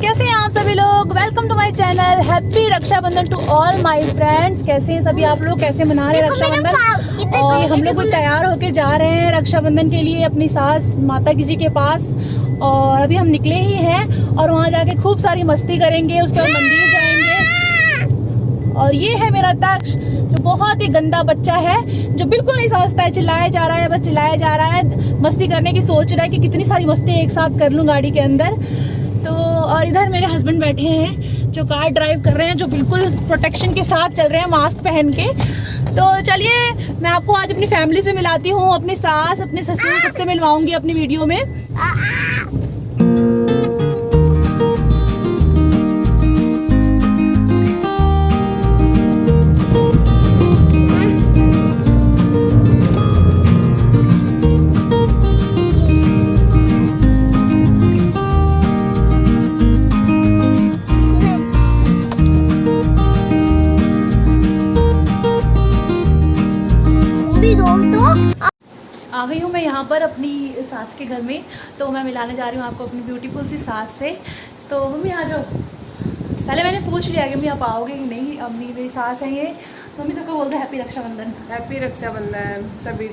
कैसे हैं आप सभी लोग। Welcome to my channel. Happy Rakshabandhan to all my friends. कैसे हैं सभी आप लोग, कैसे मना रहे हैं रक्षाबंधन। और हम लोग तैयार होके जा रहे हैं रक्षाबंधन के लिए अपनी सास माता जी के पास। और अभी हम निकले ही हैं और वहाँ जाके खूब सारी मस्ती करेंगे, उसके बाद मंदिर जाएंगे। और ये है मेरा दक्ष जो बहुत ही गंदा बच्चा है, जो बिल्कुल नहीं समझता है। चिल्लाया जा रहा है, बस चिल्लाया जा रहा है, मस्ती करने की सोच रहा है कि कितनी सारी मस्ती एक साथ कर लूं गाड़ी के अंदर। तो और इधर मेरे हस्बैंड बैठे हैं जो कार ड्राइव कर रहे हैं, जो बिल्कुल प्रोटेक्शन के साथ चल रहे हैं, मास्क पहन के। तो चलिए मैं आपको आज अपनी फैमिली से मिलाती हूँ, अपनी सास अपने ससुर सबसे मिलवाऊंगी अपनी वीडियो में। आ गई हूँ मैं यहाँ पर अपनी सास के घर में। तो मैं मिलाने जा रही हूँ आपको अपनी ब्यूटीफुल सी सास से। तो मम्मी आ जाओ। पहले मैंने पूछ लिया कि मम्मी आप आओगे कि नहीं। अम्मी मेरी सास है ये। मम्मी सबको बोलते हैं हैप्पी रक्षाबंधन। हैप्पी रक्षाबंधन सभी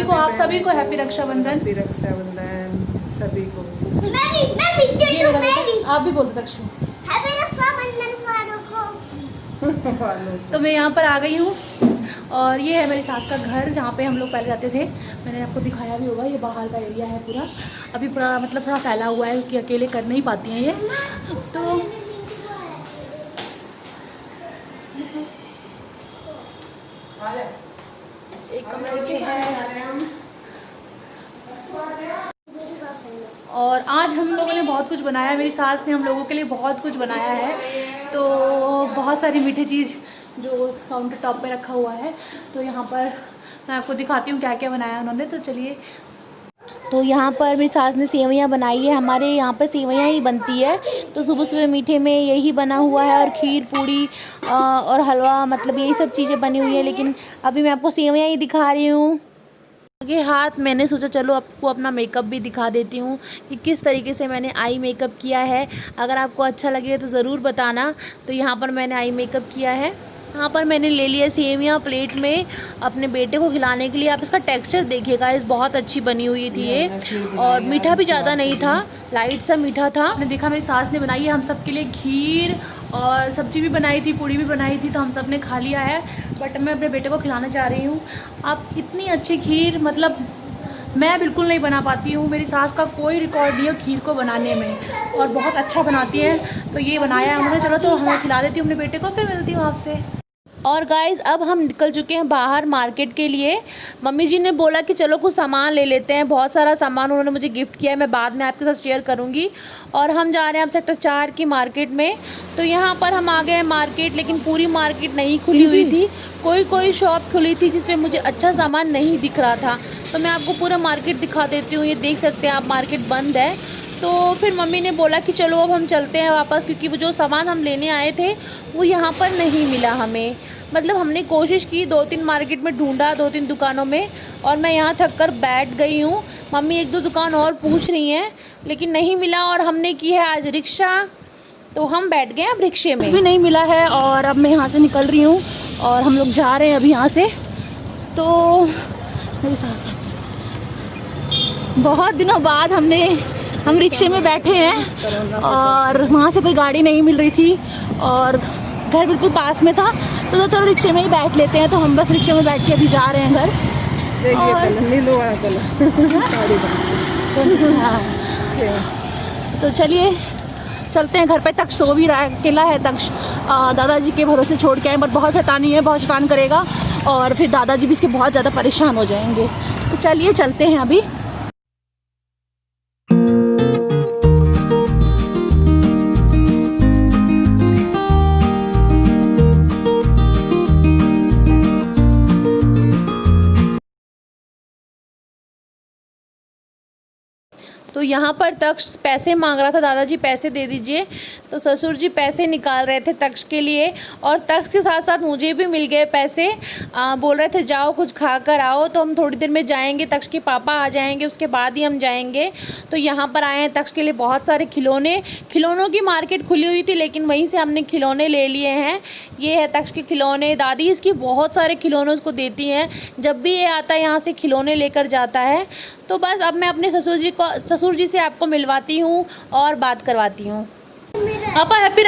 को आप सभी को हैप्पी रक्षाबंधन। हैप्पी रक्षाबंधन सभी को। ये बता आप भी बोलते दक्ष। हैप्पी रक्षाबंधन तो मैं यहाँ पर आ गई हूँ और ये है मेरी सास का घर जहाँ पे हम लोग पहले जाते थे। मैंने आपको दिखाया भी होगा, ये बाहर का एरिया है पूरा। अभी पूरा मतलब थोड़ा फैला हुआ है क्योंकि अकेले कर नहीं पाती हैं ये। तो एक कमरे ये है। और आज हम लोगों ने बहुत कुछ बनाया, मेरी सास ने हम लोगों के लिए बहुत कुछ बनाया है। तो बहुत सारी मीठी चीज़ जो काउंटर टॉप पे रखा हुआ है। तो यहाँ पर मैं आपको दिखाती हूँ क्या क्या बनाया उन्होंने। तो चलिए। तो यहाँ पर मेरी सास ने सेवइयाँ बनाई है। हमारे यहाँ पर सेवइयाँ ही बनती है, तो सुबह सुबह मीठे में यही बना हुआ है। और खीर पूड़ी और हलवा, मतलब यही सब चीज़ें बनी हुई है। लेकिन अभी मैं आपको सेवइयाँ ही दिखा रही हूँ। आगे हाथ मैंने सोचा चलो आपको अपना मेकअप भी दिखा देती हूँ कि किस तरीके से मैंने आई मेकअप किया है। अगर आपको अच्छा लगे तो ज़रूर बताना। तो यहाँ पर मैंने आई मेकअप किया है। यहाँ पर मैंने ले लिया सेवइयाँ प्लेट में अपने बेटे को खिलाने के लिए। आप इसका टेक्सचर देखिएगा, इस बहुत अच्छी बनी हुई थी ये। और मीठा भी ज़्यादा नहीं था, लाइट सा मीठा था। मैंने देखा मेरी सास ने बनाई है हम सब के लिए खीर और सब्जी भी बनाई थी, पूड़ी भी बनाई थी। तो हम सब ने खा लिया है, बट मैं अपने बेटे को खिलाना चाह रही हूँ। आप इतनी अच्छी खीर, मतलब मैं बिल्कुल नहीं बना पाती हूँ। मेरी सास का कोई रिकॉर्ड नहीं है खीर को बनाने में, और बहुत अच्छा बनाती है। तो ये बनाया है उन्होंने। चलो तो हमें खिला देती हूँ अपने बेटे को, फिर मिलती हूँ आपसे। और गाइज़ अब हम निकल चुके हैं बाहर मार्केट के लिए। मम्मी जी ने बोला कि चलो कुछ सामान ले लेते हैं। बहुत सारा सामान उन्होंने मुझे गिफ्ट किया है, मैं बाद में आपके साथ शेयर करूंगी। और हम जा रहे हैं अब सेक्टर 4 की मार्केट में। तो यहाँ पर हम आ गए हैं मार्केट, लेकिन पूरी मार्केट नहीं खुली हुई थी। कोई शॉप खुली थी जिसमें मुझे अच्छा सामान नहीं दिख रहा था। तो मैं आपको पूरा मार्केट दिखा देती हूँ। ये देख सकते हैं आप, मार्केट बंद है। तो फिर मम्मी ने बोला कि चलो अब हम चलते हैं वापस, क्योंकि वो जो सामान हम लेने आए थे वो यहाँ पर नहीं मिला हमें। मतलब हमने कोशिश की, 2-3 मार्केट में ढूंढा, 2-3 दुकानों में, और मैं यहाँ थक कर बैठ गई हूँ। मम्मी 1-2 दुकान और पूछ रही हैं, लेकिन नहीं मिला। और हमने की है आज रिक्शा, तो हम बैठ गए अब रिक्शे में। भी नहीं मिला है और अब मैं यहाँ से निकल रही हूँ और हम लोग जा रहे हैं अभी यहाँ से। तो मेरी सास, बहुत दिनों बाद हम रिक्शे में बैठे हैं और वहाँ से कोई गाड़ी नहीं मिल रही थी और घर बिल्कुल पास में था। तो चलो रिक्शे में ही बैठ लेते हैं। तो हम बस रिक्शे में बैठ के अभी जा रहे हैं घर। हाँ। तो चलिए चलते हैं घर पे। तक सो भी रहा है, अकेला है तक्ष। दादाजी के भरोसे छोड़ के आए, बट बहुत शैतानी है, बहुत शैतान करेगा और फिर दादाजी भी इसके बहुत ज़्यादा परेशान हो जाएंगे। तो चलिए चलते हैं अभी। तो यहाँ पर तक्ष पैसे मांग रहा था, दादाजी पैसे दे दीजिए। तो ससुर जी पैसे निकाल रहे थे तक्ष के लिए, और तक्ष के साथ साथ मुझे भी मिल गए पैसे। बोल रहे थे जाओ कुछ खा कर आओ, तो हम थोड़ी देर में जाएंगे, तक्ष के पापा आ जाएंगे उसके बाद ही हम जाएंगे। तो यहाँ पर आए हैं तक्ष के लिए बहुत सारे खिलौनों की मार्केट खुली हुई थी, लेकिन वहीं से हमने खिलौने ले लिए हैं। ये है तक्ष के खिलौने, दादी इसकी बहुत सारे खिलौने उसको देती हैं, जब भी ये आता है यहाँ से खिलौने लेकर जाता है। तो बस अब मैं अपने ससुर जी से आपको मिलवाती हूँ और बात करवाती हूँ। पापा हैप्पी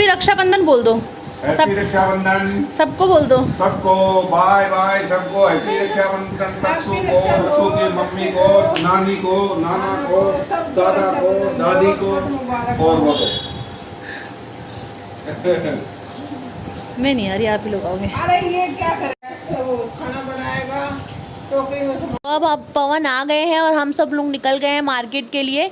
रक्षाबंधन बोल दो। हैप्पी रक्षाबंधन सबको बोल दो। सबको, बाय बाय सबको। हैप्पी रक्षाबंधन तक्षु को, रसू की मम्मी को, नानी को, नाना को, दादा को, दादी को और वो मैं नहीं आ रही, आप ही लोग आओगे। अरे ये क्या करेगा, वो खाना बनाएगा टोकरी में। अब पवन आ गए हैं और हम सब लोग निकल गए हैं मार्केट के लिए।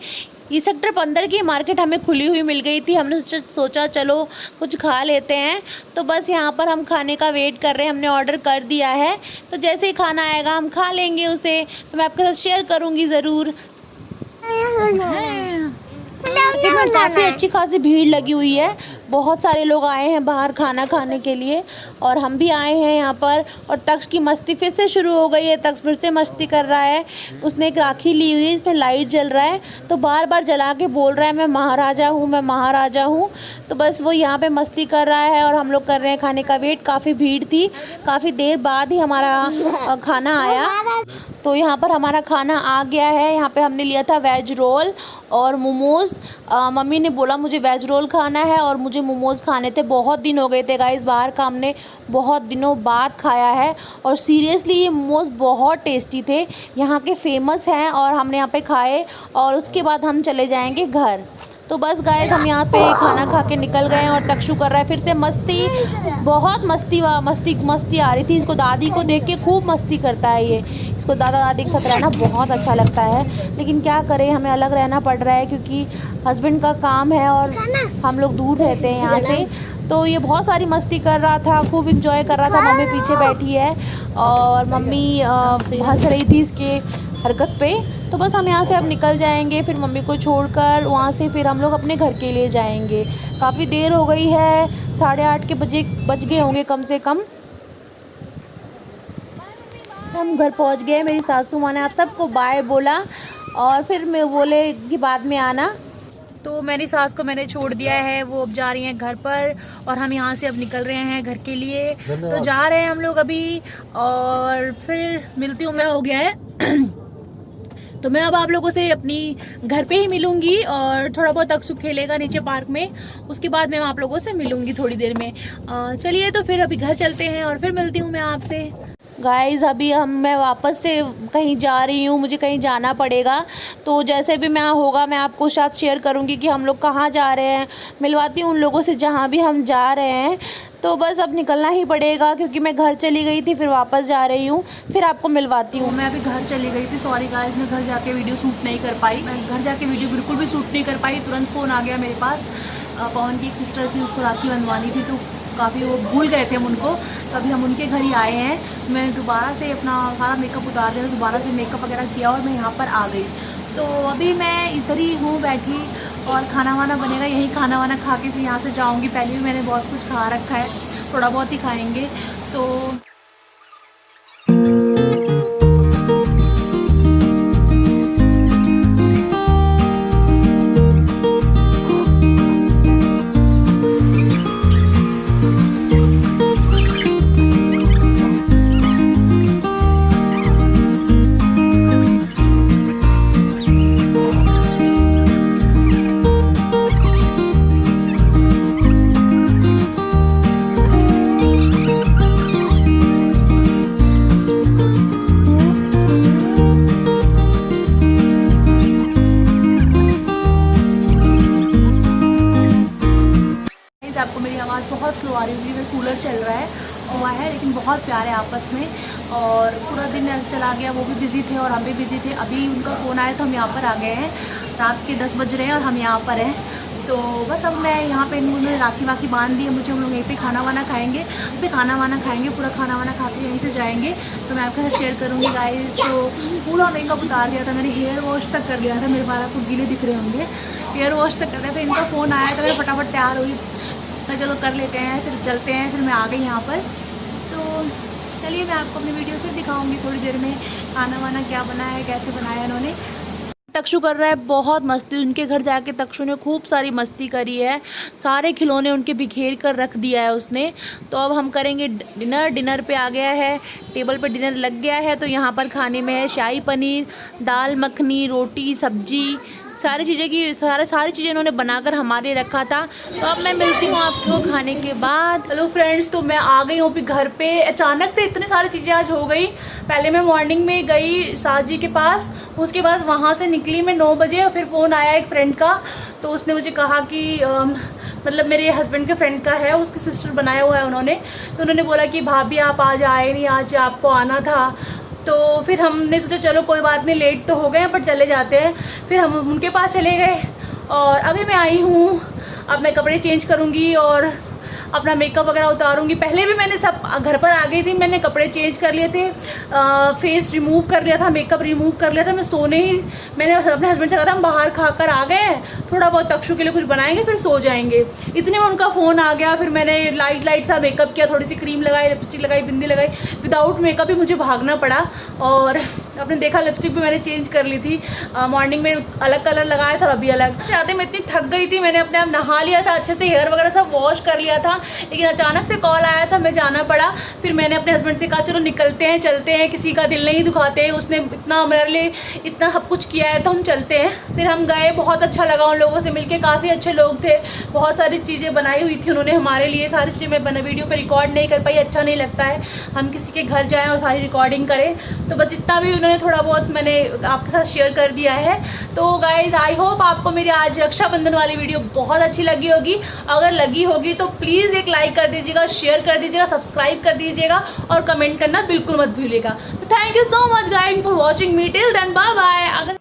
ये सेक्टर 15 की मार्केट हमें खुली हुई मिल गई थी, हमने सोचा चलो कुछ खा लेते हैं। तो बस यहाँ पर हम खाने का वेट कर रहे हैं, हमने ऑर्डर कर दिया है, तो जैसे ही खाना आएगा हम खा लेंगे उसे, तो मैं आपके साथ शेयर करूँगी ज़रूर। मार्केट में काफ़ी अच्छी खासी भीड़ लगी हुई है, बहुत सारे लोग आए हैं बाहर खाना खाने के लिए, और हम भी आए हैं यहाँ पर। और तक्ष की मस्ती फिर से शुरू हो गई है, तक्ष फिर से मस्ती कर रहा है। उसने एक राखी ली हुई है, इसमें लाइट जल रहा है, तो बार बार जला के बोल रहा है मैं महाराजा हूँ, मैं महाराजा हूँ। तो बस वो यहाँ पे मस्ती कर रहा है और हम लोग कर रहे हैं खाने का वेट। काफ़ी भीड़ थी, काफ़ी देर बाद ही हमारा खाना आया। तो यहाँ पर हमारा खाना आ गया है। यहाँ पे हमने लिया था वेज रोल और मोमोज़। मम्मी ने बोला मुझे वेज रोल खाना है और मुझे मोमोज़ खाने थे। बहुत दिन हो गए थे गाइस, बाहर का हमने बहुत दिनों बाद खाया है, और सीरियसली ये मोमोज़ बहुत टेस्टी थे, यहाँ के फेमस हैं। और हमने यहाँ पे खाए और उसके बाद हम चले जाएंगे घर। तो बस गाइस हम यहाँ पे खाना खा के निकल गए हैं और तक्षु कर रहा है फिर से मस्ती। बहुत मस्ती आ रही थी इसको, दादी को देख के खूब मस्ती करता है ये। इसको दादा दादी के साथ रहना बहुत अच्छा लगता है, लेकिन क्या करें हमें अलग रहना पड़ रहा है क्योंकि हस्बैंड का काम है और हम लोग दूर रहते हैं यहाँ से। तो ये बहुत सारी मस्ती कर रहा था, खूब इंजॉय कर रहा था। मम्मी पीछे बैठी है और मम्मी हंस रही थी इसके हरकत पे। तो बस हम यहाँ से अब निकल जाएंगे, फिर मम्मी को छोड़कर वहाँ से फिर हम लोग अपने घर के लिए जाएंगे। काफ़ी देर हो गई है, 8:30 के बज गए होंगे कम से कम। हम घर पहुँच गए। मेरी सासू माँ ने आप सबको बाय बोला और फिर मैं बोले कि बाद में आना। तो मेरी सास को मैंने छोड़ दिया है, वो अब जा रही हैं घर पर और हम यहाँ से अब निकल रहे हैं घर के लिए। तो जा रहे हैं हम लोग अभी और फिर मिलती हूँ। मैं हो गया है तो मैं अब आप लोगों से अपनी घर पे ही मिलूंगी और थोड़ा बहुत अक्सु खेलेगा नीचे पार्क में, उसके बाद मैं आप लोगों से मिलूंगी थोड़ी देर में। चलिए तो फिर अभी घर चलते हैं और फिर मिलती हूँ मैं आपसे। गाइज़ अभी मैं वापस से कहीं जा रही हूँ, मुझे कहीं जाना पड़ेगा। तो जैसे भी मैं होगा मैं आपको साथ शेयर करूँगी कि हम लोग कहाँ जा रहे हैं, मिलवाती हूँ उन लोगों से जहाँ भी हम जा रहे हैं। तो बस अब निकलना ही पड़ेगा क्योंकि मैं घर चली गई थी, फिर वापस जा रही हूँ, फिर आपको मिलवाती हूँ। मैं अभी घर चली गई थी, सॉरी गाइस मैं घर जाके वीडियो शूट नहीं कर पाई। मैं घर जाके वीडियो बिल्कुल भी शूट नहीं कर पाई। तुरंत फ़ोन आ गया मेरे पास, पवन की एक सिस्टर थी, उसको राखी बंधवानी थी, तो काफ़ी वो भूल गए थे हम उनको। तो अभी हम उनके घर ही आए हैं। मैं दोबारा से अपना सारा मेकअप उतार दिया, दोबारा से मेकअप वगैरह किया और मैं यहाँ पर आ गई। तो अभी मैं इधर ही हूँ बैठी और खाना वाना बनेगा, यही खाना वाना खा के फिर यहाँ से जाऊँगी। पहले भी मैंने बहुत कुछ खा रखा है, थोड़ा बहुत ही खाएँगे। तो आपको मेरी आवाज़ बहुत स्लो आ रही है, कूलर चल रहा है हुआ है, लेकिन बहुत प्यारे आपस में। और पूरा दिन ऐसे चला गया, वो भी बिज़ी थे और हम भी बिज़ी थे। अभी उनका फ़ोन आया तो हम यहाँ पर आ गए हैं। रात के 10 बज रहे हैं और हम यहाँ पर हैं। तो बस अब मैं यहाँ पे उन्होंने राखी वाखी बांध दी है मुझे। हम लोग यहीं पे खाना वाना खाएंगे, फिर खाना वाना खाएंगे, पूरा खाना वाना खा के यहीं से जाएंगे। तो मैं आपके साथ शेयर करूँगी गाइस। तो पूरा मेकअप उतार दिया था मैंने, हेयर वॉश तक कर लिया था। मेरे बाल आपको गीले दिख रहे होंगे, हेयर वॉश तक कर रहे थे। इनका फ़ोन आया तो मैं फटाफट तैयार हुई, मैं चलो कर लेते हैं, फिर चलते हैं। फिर मैं आ गई यहाँ पर। तो चलिए मैं आपको अपनी वीडियो फिर दिखाऊंगी थोड़ी देर में खाना वाना क्या बनाया है, कैसे बनाया इन्होंने। तक्षु कर रहा है बहुत मस्ती। उनके घर जाके तक्षु ने खूब सारी मस्ती करी है, सारे खिलौने उनके बिखेर कर रख दिया है उसने। तो अब हम करेंगे डिनर। डिनर पे आ गया है, टेबल पे डिनर लग गया है। तो यहाँ पर खाने में है शाही पनीर, दाल मखनी, रोटी, सब्जी, सारी चीज़ें इन्होंने बनाकर हमारे रखा था। तो अब मैं मिलती हूँ आपको खाने के बाद। हेलो फ्रेंड्स, तो मैं आ गई हूँ घर पे। अचानक से इतनी सारी चीज़ें आज हो गई। पहले मैं मॉर्निंग में गई सास जी के पास, उसके बाद वहाँ से निकली मैं 9 बजे और फिर फ़ोन आया एक फ्रेंड का। तो उसने मुझे कहा कि मतलब मेरे हस्बैंड के फ्रेंड का है, उसकी सिस्टर बनाया हुआ है उन्होंने। तो उन्होंने बोला कि भाभी आप आज आए नहीं, आज आपको आना था। तो फिर हमने सोचा चलो कोई बात नहीं, लेट तो हो गए पर चले जाते हैं। फिर हम उनके पास चले गए और अभी मैं आई हूँ। अब मैं कपड़े चेंज करूँगी और अपना मेकअप वगैरह उतारूंगी। पहले भी मैंने सब घर पर आ गई थी, मैंने कपड़े चेंज कर लिए थे, फेस रिमूव कर लिया था, मेकअप रिमूव कर लिया था। मैं सोने ही मैंने अपने हस्बैंड से कहा था हम बाहर खाकर आ गए हैं, थोड़ा बहुत तक्षु के लिए कुछ बनाएंगे फिर सो जाएंगे। इतने में उनका फ़ोन आ गया। फिर मैंने लाइट सा मेकअप किया, थोड़ी सी क्रीम लगाई, लिपस्टिक लगाई, बिंदी लगाई। विदाउट मेकअप ही मुझे भागना पड़ा। और आपने देखा लिपस्टिक भी मैंने चेंज कर ली थी। मॉर्निंग में अलग कलर लगाया था, अभी अलग। जाते मैं इतनी थक गई थी, मैंने अपने आप नहा लिया था, अच्छे से हेयर वगैरह सब वॉश कर लिया था। लेकिन अचानक से कॉल आया था, मैं जाना पड़ा। फिर मैंने अपने हस्बैंड से कहा चलो निकलते हैं, चलते हैं, किसी का दिल नहीं दुखाते, उसने इतना मेरे लिए इतना सब कुछ किया है तो हम चलते हैं। फिर हम गए, बहुत अच्छा लगा उन लोगों से मिलके, काफ़ी अच्छे लोग थे। बहुत सारी चीज़ें बनाई हुई थी उन्होंने हमारे लिए, सारी चीज़ें मैं वीडियो पर रिकॉर्ड नहीं कर पाई, अच्छा नहीं लगता है हम किसी के घर जाएँ और सारी रिकॉर्डिंग करें। तो बस जितना भी उन्होंने थोड़ा बहुत मैंने आपके साथ शेयर कर दिया है। तो गाइज आई होप आपको मेरी आज रक्षाबंधन वाली वीडियो बहुत अच्छी लगी होगी। अगर लगी होगी तो प्लीज़ एक लाइक कर दीजिएगा, शेयर कर दीजिएगा, सब्सक्राइब कर दीजिएगा और कमेंट करना बिल्कुल मत भूलिएगा। तो thank you so much guys for watching me till then, bye bye.